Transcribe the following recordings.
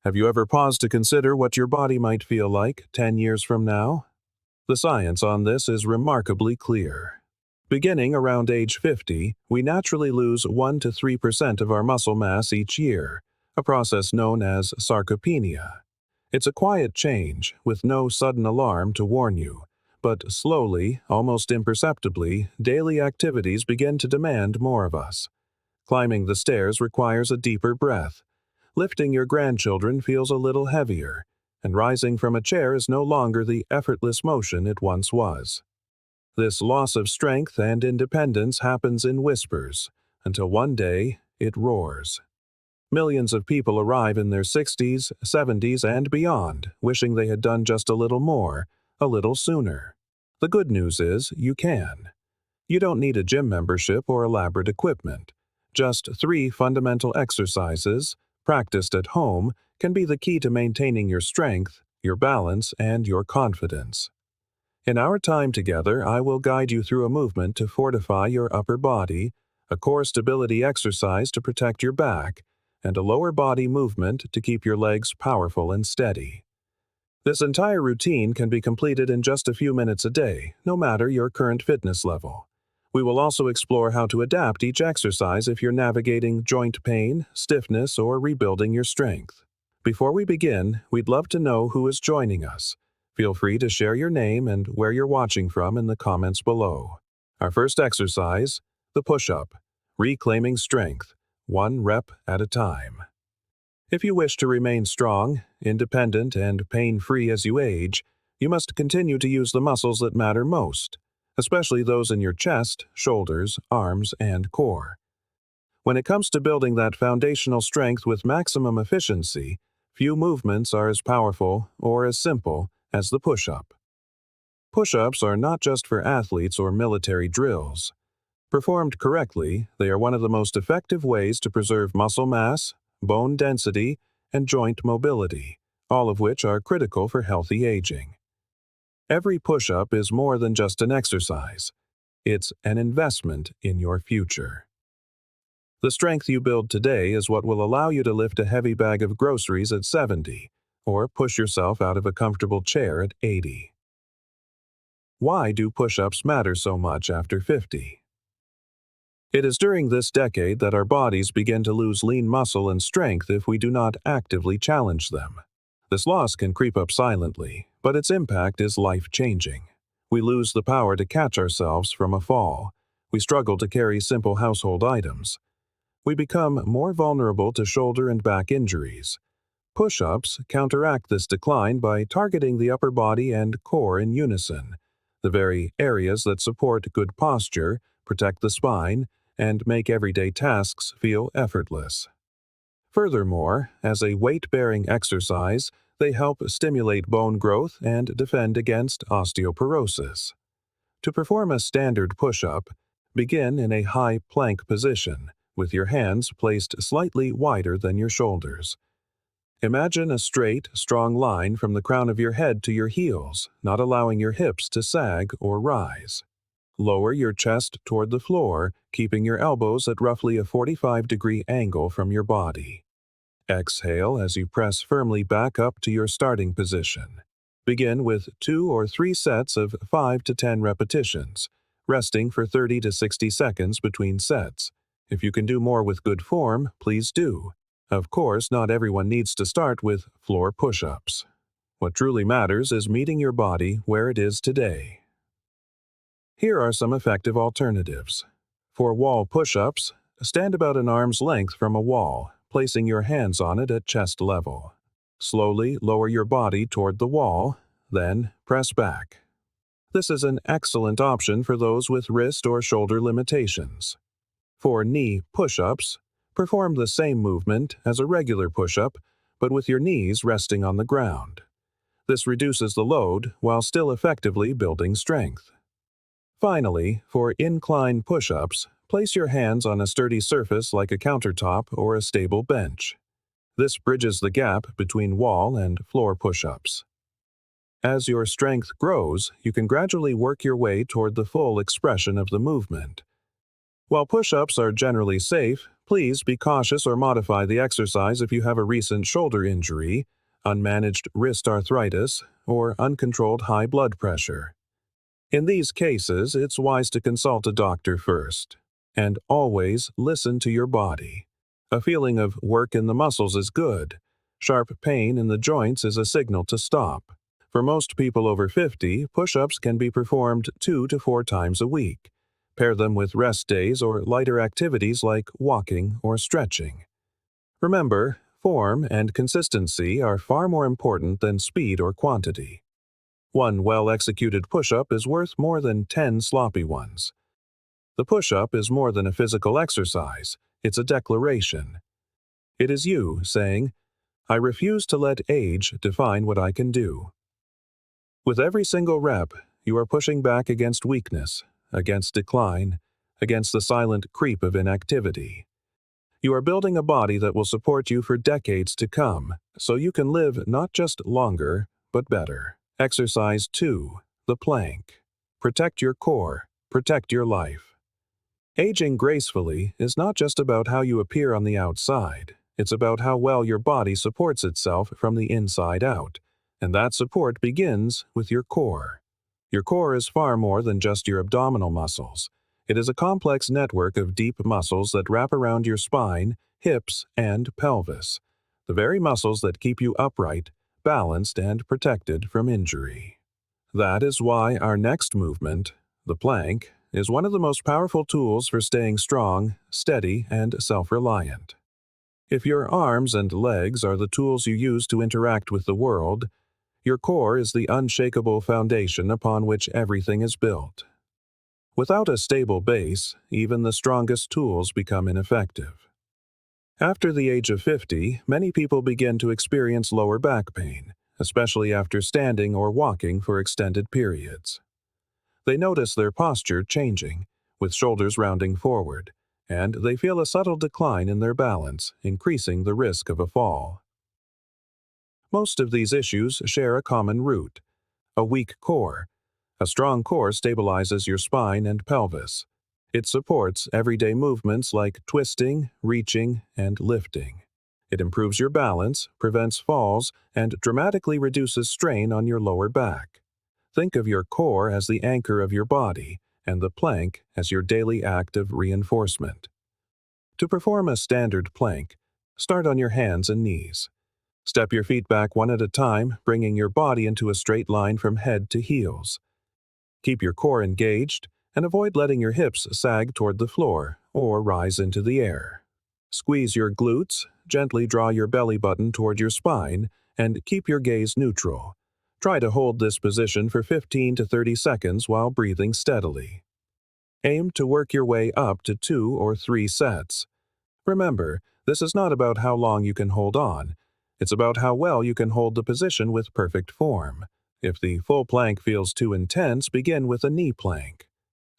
Have you ever paused to consider what your body might feel like 10 years from now? The science on this is remarkably clear. Beginning around age 50, we naturally lose 1 to 3% of our muscle mass each year, a process known as sarcopenia. It's a quiet change, with no sudden alarm to warn you, but slowly, almost imperceptibly, daily activities begin to demand more of us. Climbing the stairs requires a deeper breath. Lifting your grandchildren feels a little heavier, and rising from a chair is no longer the effortless motion it once was. This loss of strength and independence happens in whispers, until one day it roars. Millions of people arrive in their 60s, 70s, and beyond, wishing they had done just a little more, a little sooner. The good news is, you can. You don't need a gym membership or elaborate equipment. Just 3 fundamental exercises, practiced at home, can be the key to maintaining your strength, your balance, and your confidence. In our time together, I will guide you through a movement to fortify your upper body, a core stability exercise to protect your back, and a lower body movement to keep your legs powerful and steady. This entire routine can be completed in just a few minutes a day, no matter your current fitness level. We will also explore how to adapt each exercise if you're navigating joint pain, stiffness, or rebuilding your strength. Before we begin, we'd love to know who is joining us. Feel free to share your name and where you're watching from in the comments below. Our first exercise, the push-up, reclaiming strength, 1 rep at a time. If you wish to remain strong, independent, and pain-free as you age, you must continue to use the muscles that matter most, especially those in your chest, shoulders, arms, and core. When it comes to building that foundational strength with maximum efficiency, few movements are as powerful or as simple as the push-up. Push-ups are not just for athletes or military drills. Performed correctly, they are one of the most effective ways to preserve muscle mass, bone density, and joint mobility, all of which are critical for healthy aging. Every push-up is more than just an exercise. It's an investment in your future. The strength you build today is what will allow you to lift a heavy bag of groceries at 70, or push yourself out of a comfortable chair at 80. Why do push-ups matter so much after 50? It is during this decade that our bodies begin to lose lean muscle and strength if we do not actively challenge them. This loss can creep up silently, but its impact is life-changing. We lose the power to catch ourselves from a fall. We struggle to carry simple household items. We become more vulnerable to shoulder and back injuries. Push-ups counteract this decline by targeting the upper body and core in unison, the very areas that support good posture, protect the spine, and make everyday tasks feel effortless. Furthermore, as a weight-bearing exercise, they help stimulate bone growth and defend against osteoporosis. To perform a standard push-up, begin in a high plank position, with your hands placed slightly wider than your shoulders. Imagine a straight, strong line from the crown of your head to your heels, not allowing your hips to sag or rise. Lower your chest toward the floor, keeping your elbows at roughly a 45-degree angle from your body. Exhale as you press firmly back up to your starting position. Begin with 2 or 3 sets of 5 to 10 repetitions, resting for 30 to 60 seconds between sets. If you can do more with good form, please do. Of course, not everyone needs to start with floor push-ups. What truly matters is meeting your body where it is today. Here are some effective alternatives. For wall push-ups, stand about an arm's length from a wall, placing your hands on it at chest level. Slowly lower your body toward the wall, then press back. This is an excellent option for those with wrist or shoulder limitations. For knee push-ups, perform the same movement as a regular push-up, but with your knees resting on the ground. This reduces the load while still effectively building strength. Finally, for incline push-ups, place your hands on a sturdy surface like a countertop or a stable bench. This bridges the gap between wall and floor push-ups. As your strength grows, you can gradually work your way toward the full expression of the movement. While push-ups are generally safe, Please be cautious or modify the exercise if you have a recent shoulder injury, unmanaged wrist arthritis, or uncontrolled high blood pressure. In these cases, it's wise to consult a doctor first. And always listen to your body. A feeling of work in the muscles is good. Sharp pain in the joints is a signal to stop. For most people over 50, push-ups can be performed 2 to 4 times a week. Pair them with rest days or lighter activities like walking or stretching. Remember, form and consistency are far more important than speed or quantity. One well-executed push-up is worth more than 10 sloppy ones. The push-up is more than a physical exercise, it's a declaration. It is you saying, "I refuse to let age define what I can do." With every single rep, you are pushing back against weakness, against decline, against the silent creep of inactivity. You are building a body that will support you for decades to come, so you can live not just longer, but better. Exercise 2, the plank. Protect your core, protect your life. Aging gracefully is not just about how you appear on the outside, it's about how well your body supports itself from the inside out, and that support begins with your core. Your core is far more than just your abdominal muscles. It is a complex network of deep muscles that wrap around your spine, hips, and pelvis, the very muscles that keep you upright, balanced, and protected from injury. That is why our next movement, the plank, is one of the most powerful tools for staying strong, steady, and self-reliant. If your arms and legs are the tools you use to interact with the world, your core is the unshakable foundation upon which everything is built. Without a stable base, even the strongest tools become ineffective. After the age of 50, many people begin to experience lower back pain, especially after standing or walking for extended periods. They notice their posture changing, with shoulders rounding forward, and they feel a subtle decline in their balance, increasing the risk of a fall. Most of these issues share a common root: a weak core. A strong core stabilizes your spine and pelvis. It supports everyday movements like twisting, reaching, and lifting. It improves your balance, prevents falls, and dramatically reduces strain on your lower back. Think of your core as the anchor of your body, and the plank as your daily act of reinforcement. To perform a standard plank, start on your hands and knees. Step your feet back one at a time, bringing your body into a straight line from head to heels. Keep your core engaged, and avoid letting your hips sag toward the floor or rise into the air. Squeeze your glutes, gently draw your belly button toward your spine, and keep your gaze neutral. Try to hold this position for 15 to 30 seconds while breathing steadily. Aim to work your way up to 2 or 3 sets. Remember, this is not about how long you can hold on. It's about how well you can hold the position with perfect form. If the full plank feels too intense, begin with a knee plank.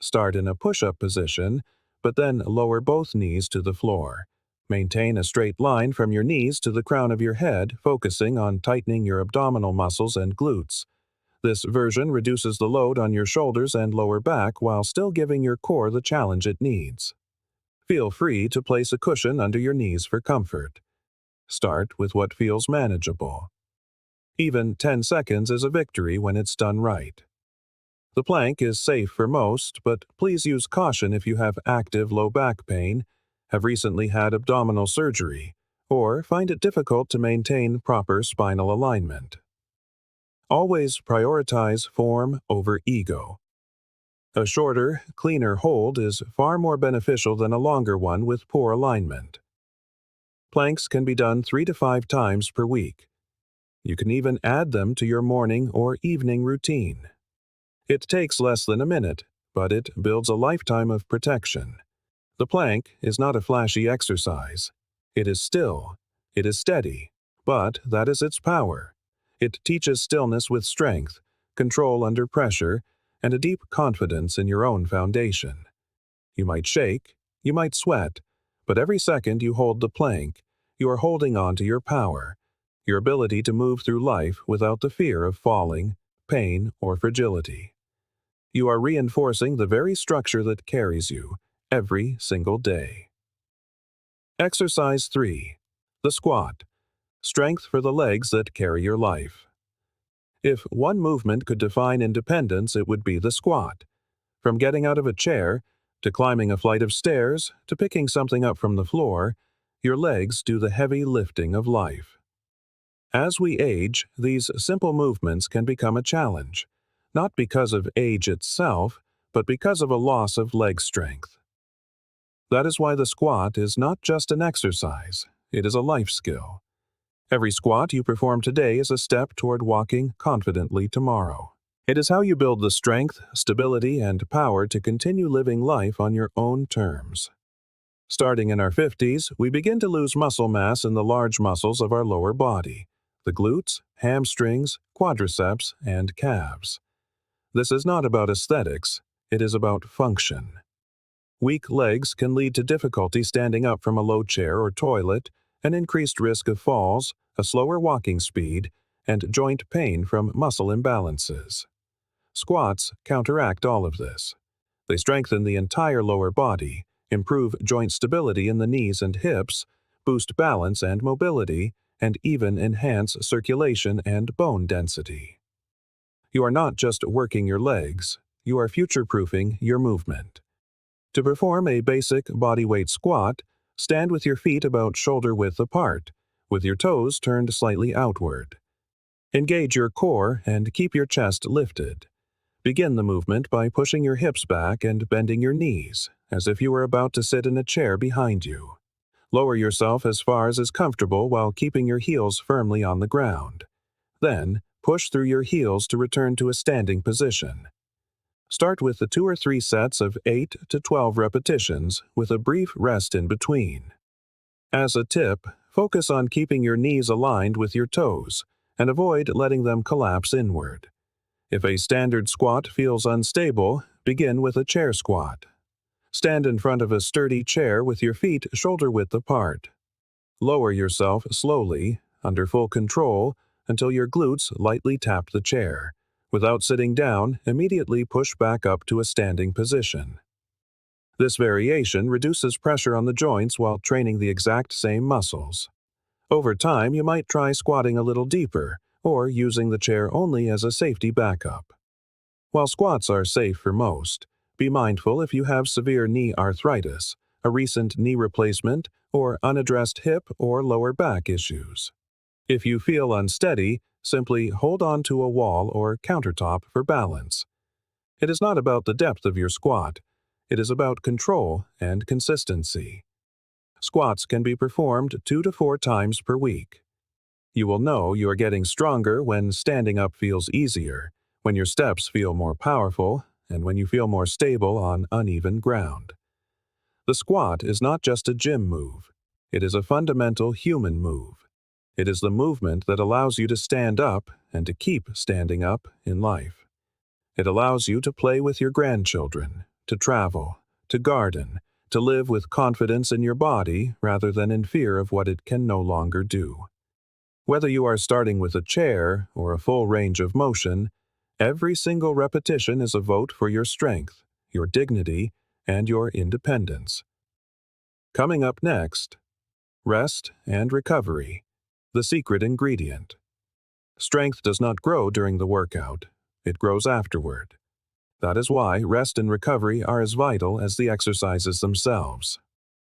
Start in a push-up position, but then lower both knees to the floor. Maintain a straight line from your knees to the crown of your head, focusing on tightening your abdominal muscles and glutes. This version reduces the load on your shoulders and lower back while still giving your core the challenge it needs. Feel free to place a cushion under your knees for comfort. Start with what feels manageable. Even 10 seconds is a victory when it's done right. The plank is safe for most, but please use caution if you have active low back pain, have recently had abdominal surgery, or find it difficult to maintain proper spinal alignment. Always prioritize form over ego. A shorter, cleaner hold is far more beneficial than a longer one with poor alignment. Planks can be done 3 to 5 times per week. You can even add them to your morning or evening routine. It takes less than a minute, but it builds a lifetime of protection. The plank is not a flashy exercise. It is still. It is steady. But that is its power. It teaches stillness with strength, control under pressure, and a deep confidence in your own foundation. You might shake, you might sweat, but every second you hold the plank, you are holding on to your power, your ability to move through life without the fear of falling, pain, or fragility. You are reinforcing the very structure that carries you every single day. Exercise 3. The squat. Strength for the legs that carry your life. If one movement could define independence, it would be the squat. From getting out of a chair, to climbing a flight of stairs, to picking something up from the floor, your legs do the heavy lifting of life. As we age, these simple movements can become a challenge, not because of age itself, but because of a loss of leg strength. That is why the squat is not just an exercise, it is a life skill. Every squat you perform today is a step toward walking confidently tomorrow. It is how you build the strength, stability, and power to continue living life on your own terms. Starting in our 50s, we begin to lose muscle mass in the large muscles of our lower body, the glutes, hamstrings, quadriceps, and calves. This is not about aesthetics, it is about function. Weak legs can lead to difficulty standing up from a low chair or toilet, an increased risk of falls, a slower walking speed, and joint pain from muscle imbalances. Squats counteract all of this. They strengthen the entire lower body, improve joint stability in the knees and hips, boost balance and mobility, and even enhance circulation and bone density. You are not just working your legs, you are future-proofing your movement. To perform a basic bodyweight squat, stand with your feet about shoulder-width apart, with your toes turned slightly outward. Engage your core and keep your chest lifted. Begin the movement by pushing your hips back and bending your knees, as if you were about to sit in a chair behind you. Lower yourself as far as is comfortable while keeping your heels firmly on the ground. Then, push through your heels to return to a standing position. Start with the 2 or 3 sets of 8 to 12 repetitions with a brief rest in between. As a tip, focus on keeping your knees aligned with your toes and avoid letting them collapse inward. If a standard squat feels unstable, begin with a chair squat. Stand in front of a sturdy chair with your feet shoulder-width apart. Lower yourself slowly, under full control, until your glutes lightly tap the chair. Without sitting down, immediately push back up to a standing position. This variation reduces pressure on the joints while training the exact same muscles. Over time, you might try squatting a little deeper, or using the chair only as a safety backup. While squats are safe for most, be mindful if you have severe knee arthritis, a recent knee replacement, or unaddressed hip or lower back issues. If you feel unsteady, simply hold on to a wall or countertop for balance. It is not about the depth of your squat, it is about control and consistency. Squats can be performed 2 to 4 times per week. You will know you are getting stronger when standing up feels easier, when your steps feel more powerful, and when you feel more stable on uneven ground. The squat is not just a gym move. It is a fundamental human move. It is the movement that allows you to stand up and to keep standing up in life. It allows you to play with your grandchildren, to travel, to garden, to live with confidence in your body rather than in fear of what it can no longer do. Whether you are starting with a chair or a full range of motion, every single repetition is a vote for your strength, your dignity, and your independence. Coming up next, rest and recovery, the secret ingredient. Strength does not grow during the workout, it grows afterward. That is why rest and recovery are as vital as the exercises themselves.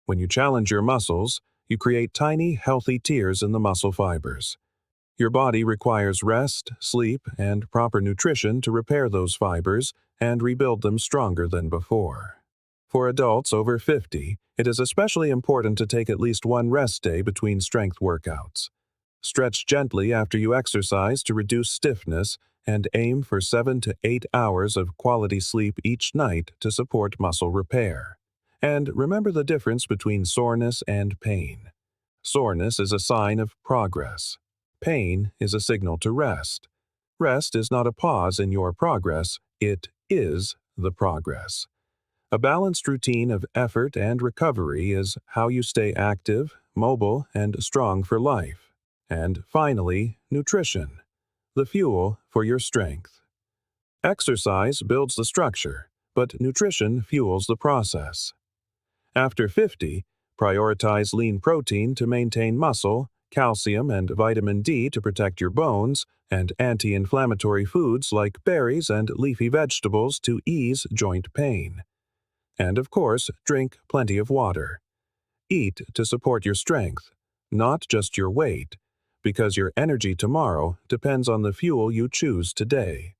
When you challenge your muscles, you create tiny, healthy tears in the muscle fibers. Your body requires rest, sleep, and proper nutrition to repair those fibers and rebuild them stronger than before. For adults over 50, it is especially important to take at least 1 rest day between strength workouts. Stretch gently after you exercise to reduce stiffness and aim for 7 to 8 hours of quality sleep each night to support muscle repair. And remember the difference between soreness and pain. Soreness is a sign of progress. Pain is a signal to rest. Rest is not a pause in your progress, it is the progress. A balanced routine of effort and recovery is how you stay active, mobile, and strong for life. And finally, nutrition, the fuel for your strength. Exercise builds the structure, but nutrition fuels the process. After 50, Prioritize lean protein to maintain muscle, calcium and vitamin D to protect your bones, and anti-inflammatory foods like berries and leafy vegetables to ease joint pain. And of course, drink plenty of water. Eat to support your strength, not just your weight, because your energy tomorrow depends on the fuel you choose today.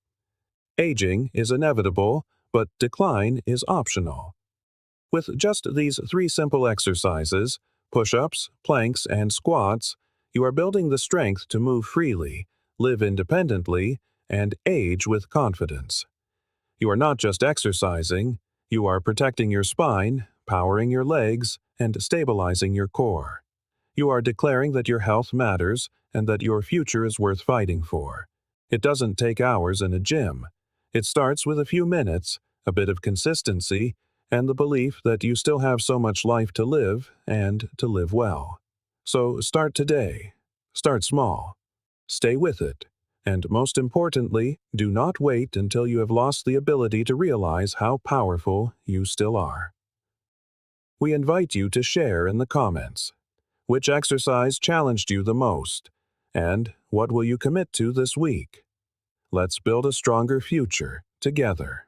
Aging is inevitable, but decline is optional. With just these 3 simple exercises, push-ups, planks, and squats, you are building the strength to move freely, live independently, and age with confidence. You are not just exercising, you are protecting your spine, powering your legs, and stabilizing your core. You are declaring that your health matters and that your future is worth fighting for. It doesn't take hours in a gym. It starts with a few minutes, a bit of consistency, and the belief that you still have so much life to live and to live well. So start today. Start small. Stay with it. And most importantly, do not wait until you have lost the ability to realize how powerful you still are. We invite you to share in the comments. Which exercise challenged you the most? And what will you commit to this week? Let's build a stronger future together.